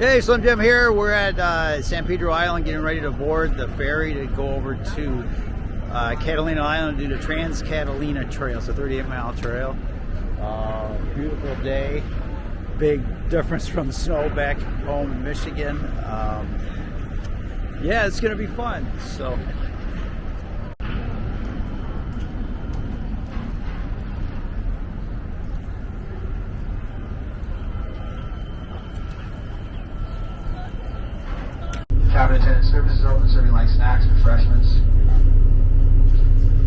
Hey, Slim Jim here. We're at San Pedro Island getting ready to board the ferry to go over to Catalina Island to do the Trans-Catalina Trail. It's a 38-mile trail. Beautiful day. Big difference from the snow back home in Michigan. Yeah, it's going to be fun. So. Cabin attendant services open, serving light snacks, refreshments,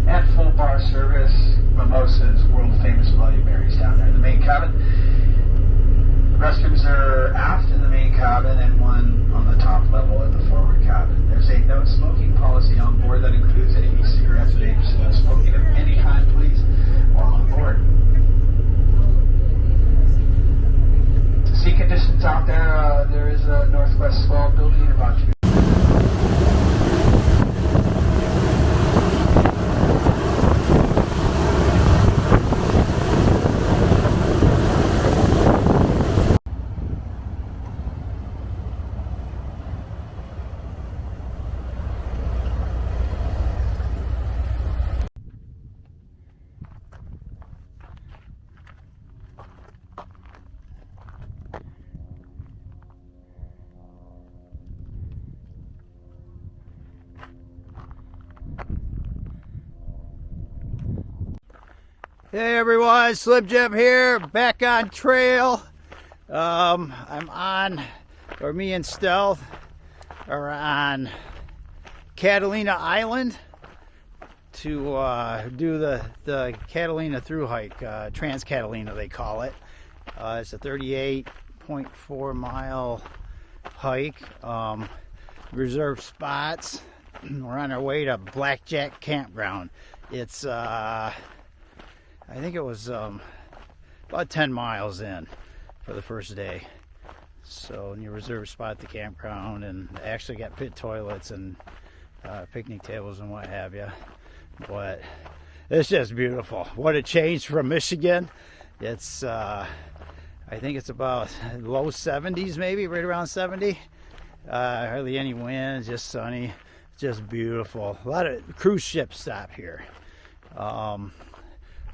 and full bar service. Mimosas, world famous Bloody Marys down there in the main cabin. Restrooms are aft in the main cabin and one on the top level in the forward cabin. There's a no smoking policy on board that includes any cigarettes, vapes, no smoking of any kind, please, while on board. To see conditions out there, there is a northwest swell building about 2. Hey everyone, Slim Jim here, back on trail. Me and Stealth are on Catalina Island to do the Catalina through hike, Trans-Catalina they call it. It's a 38.4 mile hike, reserved spots. We're on our way to Blackjack Campground. It's I think it was about 10 miles in for the first day. So you reserve a spot at the campground and actually got pit toilets and picnic tables and what have you. But it's just beautiful. What a change from Michigan. It's I think it's about low 70s, maybe right around 70. Hardly any wind, just sunny, just beautiful. A lot of cruise ships stop here.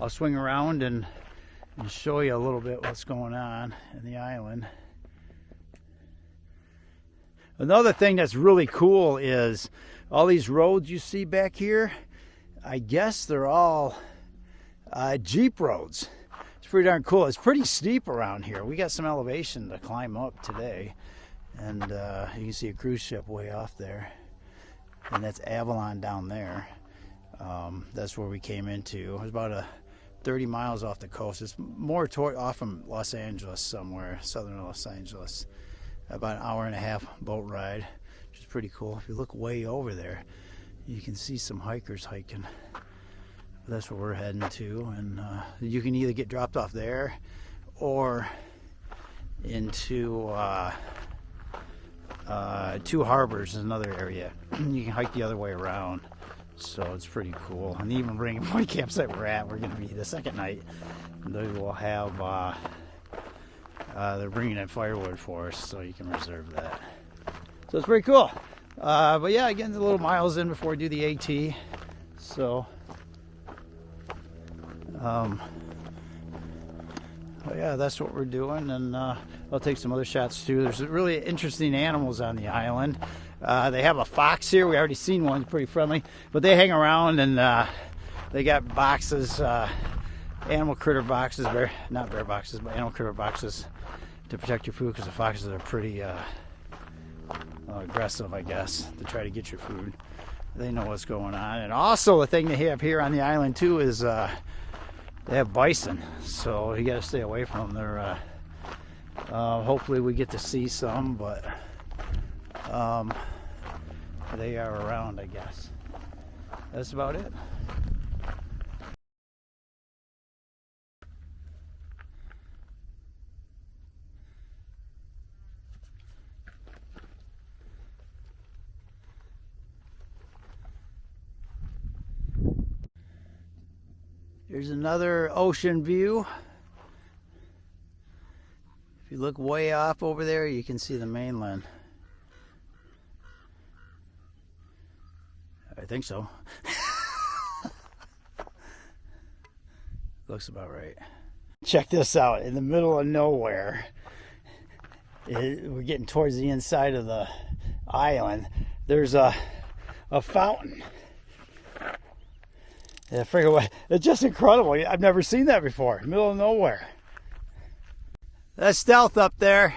I'll swing around and show you a little bit what's going on in the island. Another thing that's really cool is all these roads you see back here. I guess they're all Jeep roads. It's pretty darn cool. It's pretty steep around here. We got some elevation to climb up today. And you can see a cruise ship way off there. And that's Avalon down there. That's where we came into. It was about 30 miles off the coast. It's more off from Los Angeles somewhere, southern Los Angeles. About an hour and a half boat ride, which is pretty cool. If you look way over there, you can see some hikers hiking. That's where we're heading to, and you can either get dropped off there or into Two Harbors is another area. You can hike the other way around. So it's pretty cool. And even bringing one campsite we're at, we're going to be the second night. They will have, they're bringing in firewood for us, so you can reserve that. So it's pretty cool. But yeah, again, a little miles in before we do the AT. So, yeah, that's what we're doing. And I'll take some other shots too. There's really interesting animals on the island. They have a fox here. We already seen one, pretty friendly. But they hang around and they got boxes, animal critter boxes, not bear boxes, but animal critter boxes to protect your food because the foxes are pretty aggressive, I guess, to try to get your food. They know what's going on. And also the thing they have here on the island too is they have bison. So you got to stay away from them. They're hopefully we get to see some, but they are around, I guess. That's about it. Here's another ocean view. If you you look way off over there, you can see the mainland. I think so. Looks about right. Check this out. In the middle of nowhere, we're getting towards the inside of the island. There's a fountain. Yeah, I figure what, it's just incredible. I've never seen that before. Middle of nowhere. That's Stealth up there.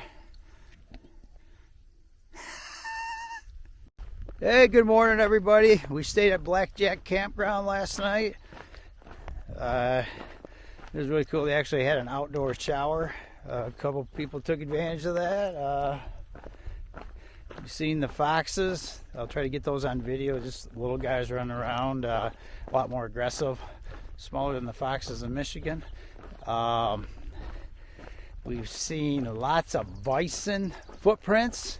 Hey, good morning, everybody. We stayed at Blackjack Campground last night. It was really cool. They actually had an outdoor shower. A couple people took advantage of that. You've seen the foxes. I'll try to get those on video. Just little guys running around, a lot more aggressive, smaller than the foxes in Michigan. We've seen lots of bison footprints,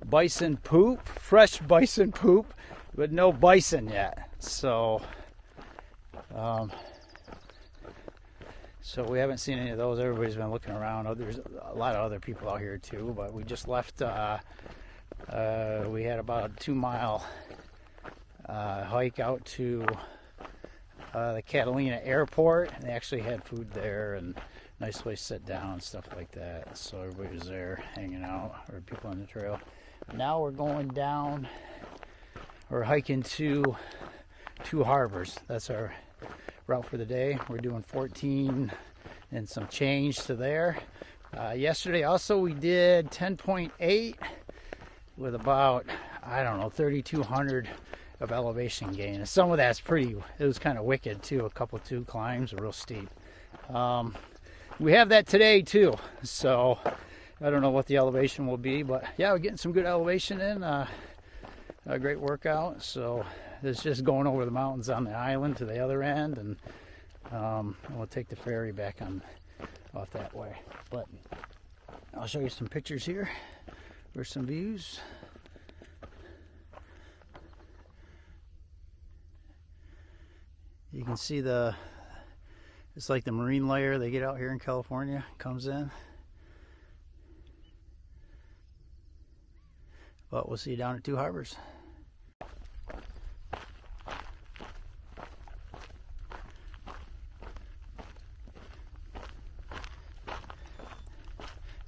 bison poop, fresh bison poop, but no bison yet. So we haven't seen any of those. Everybody's been looking around. There's a lot of other people out here too, but we just left. We had about a 2-mile hike out to the Catalina airport, and they actually had food there and nice place to sit down and stuff like that. So everybody was there hanging out, or people on the trail. Now we're going down. We're hiking to Two Harbors. That's our route for the day. We're doing 14 and some change to there. Yesterday also we did 10.8 with about, I don't know, 3,200 of elevation gain. And some of that's it was kind of wicked too. A couple 2 climbs are real steep. We have that today too, so I don't know what the elevation will be, but yeah, we're getting some good elevation in. A great workout. So it's just going over the mountains on the island to the other end, and we'll take the ferry back off that way. But I'll show you some pictures here. There's some views. You can see it's like the marine layer they get out here in California comes in. But we'll see you down at Two Harbors.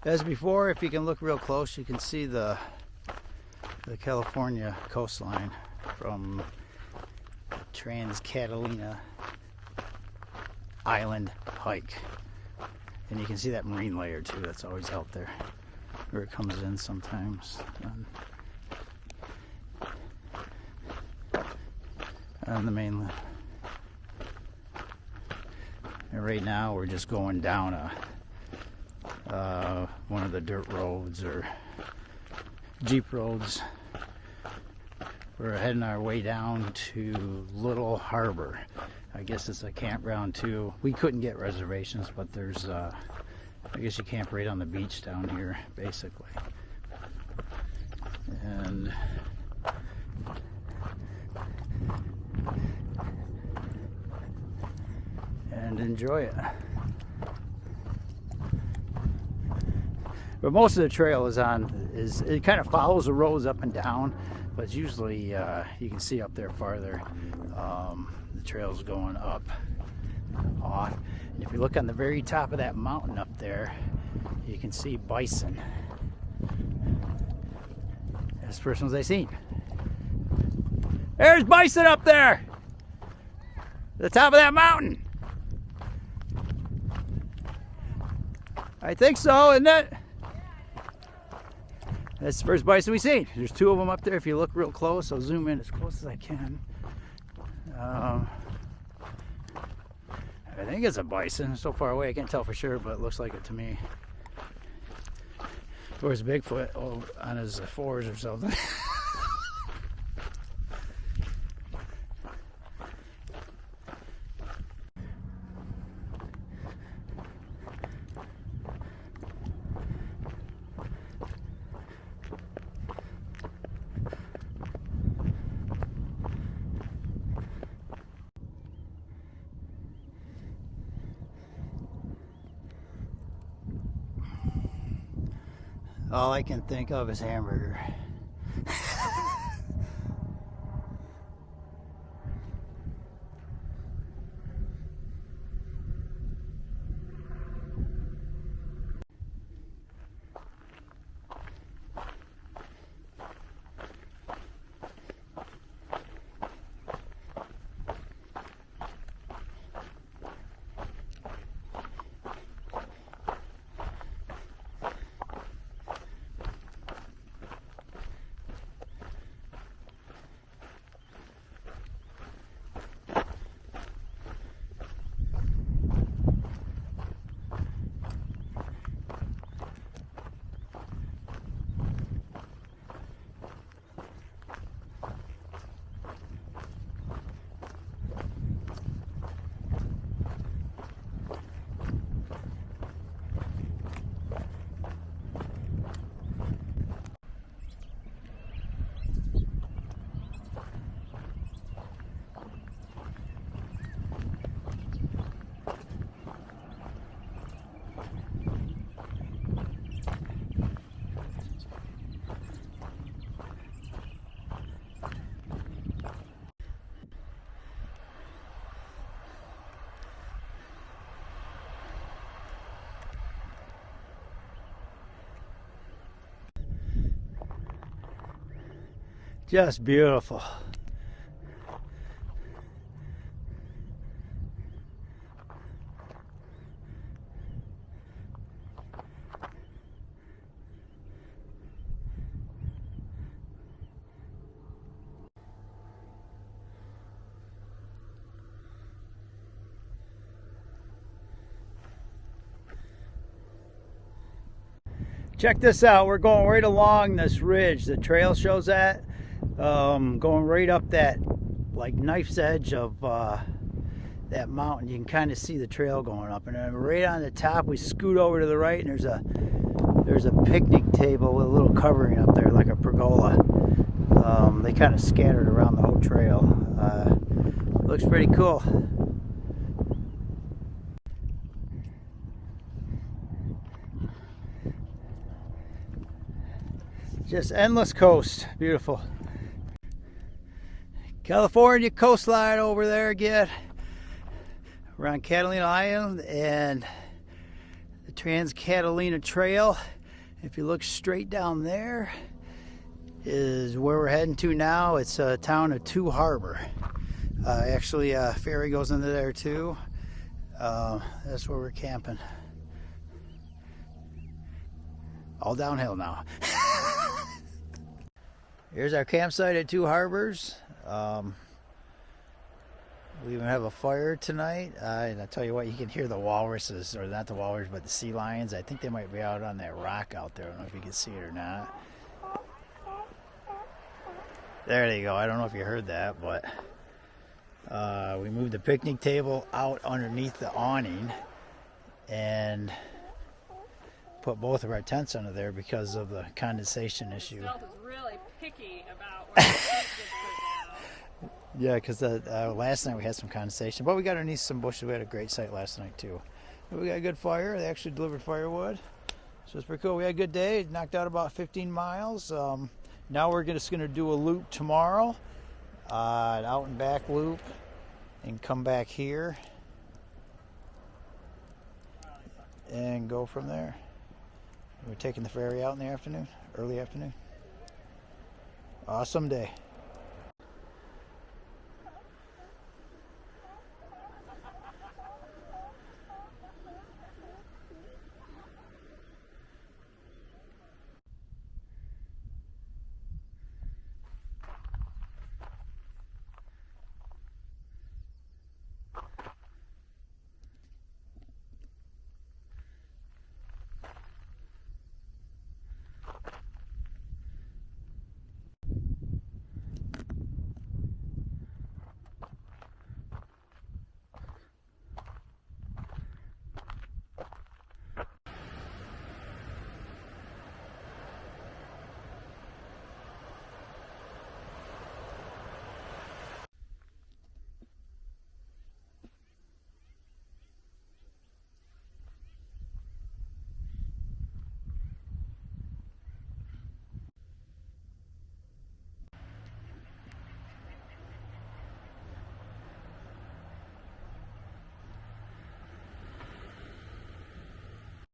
As before, if you can look real close, you can see the California coastline from the Trans-Catalina Island hike. And you can see that marine layer too, that's always out there, where it comes in sometimes on the mainland. And right now we're just going down one of the dirt roads or Jeep roads. We're heading our way down to Little Harbor. I guess it's a campground too. We couldn't get reservations, but there's I guess you camp right on the beach down here basically, and enjoy it. But most of the trail it kind of follows the roads up and down, but it's usually you can see up there farther the trail's going up off. And if you look on the very top of that mountain up there, you can see bison. That's the first ones I seen. There's bison up there, the top of that mountain. I think so, isn't it? That's the first bison we've seen. There's 2 of them up there if you look real close. I'll zoom in as close as I can. I think it's a bison. So far away I can't tell for sure, but it looks like it to me. Or it's Bigfoot on his 4s or something. All I can think of is hamburger. Just beautiful. Check this out. We're going right along this ridge the trail shows at. Going right up that like knife's edge of that mountain. You can kind of see the trail going up, and then right on the top we scoot over to the right, and there's a picnic table with a little covering up there like a pergola. They kind of scattered around the whole trail. Looks pretty cool. Just endless coast. Beautiful. California coastline over there again. We're on Catalina Island and the Trans-Catalina Trail. If you look straight down there is where we're heading to now. It's a town of Two Harbor. Actually, a ferry goes into there too. That's where we're camping. All downhill now. Here's our campsite at Two Harbors. We even have a fire tonight. And I tell you what, you can hear the walruses, or not the walrus, but the sea lions. I think they might be out on that rock out there. I don't know if you can see it or not. There they go. I don't know if you heard that, but we moved the picnic table out underneath the awning and put both of our tents under there because of the condensation issue. Stealth is really picky about where the tent gets put down. Yeah, because last night we had some condensation, but we got underneath some bushes. We had a great sight last night too. But we got a good fire. They actually delivered firewood, so it's pretty cool. We had a good day. It knocked out about 15 miles. Now we're just going to do a loop tomorrow, an out and back loop, and come back here and go from there. We're taking the ferry out in the afternoon, early afternoon. Awesome day.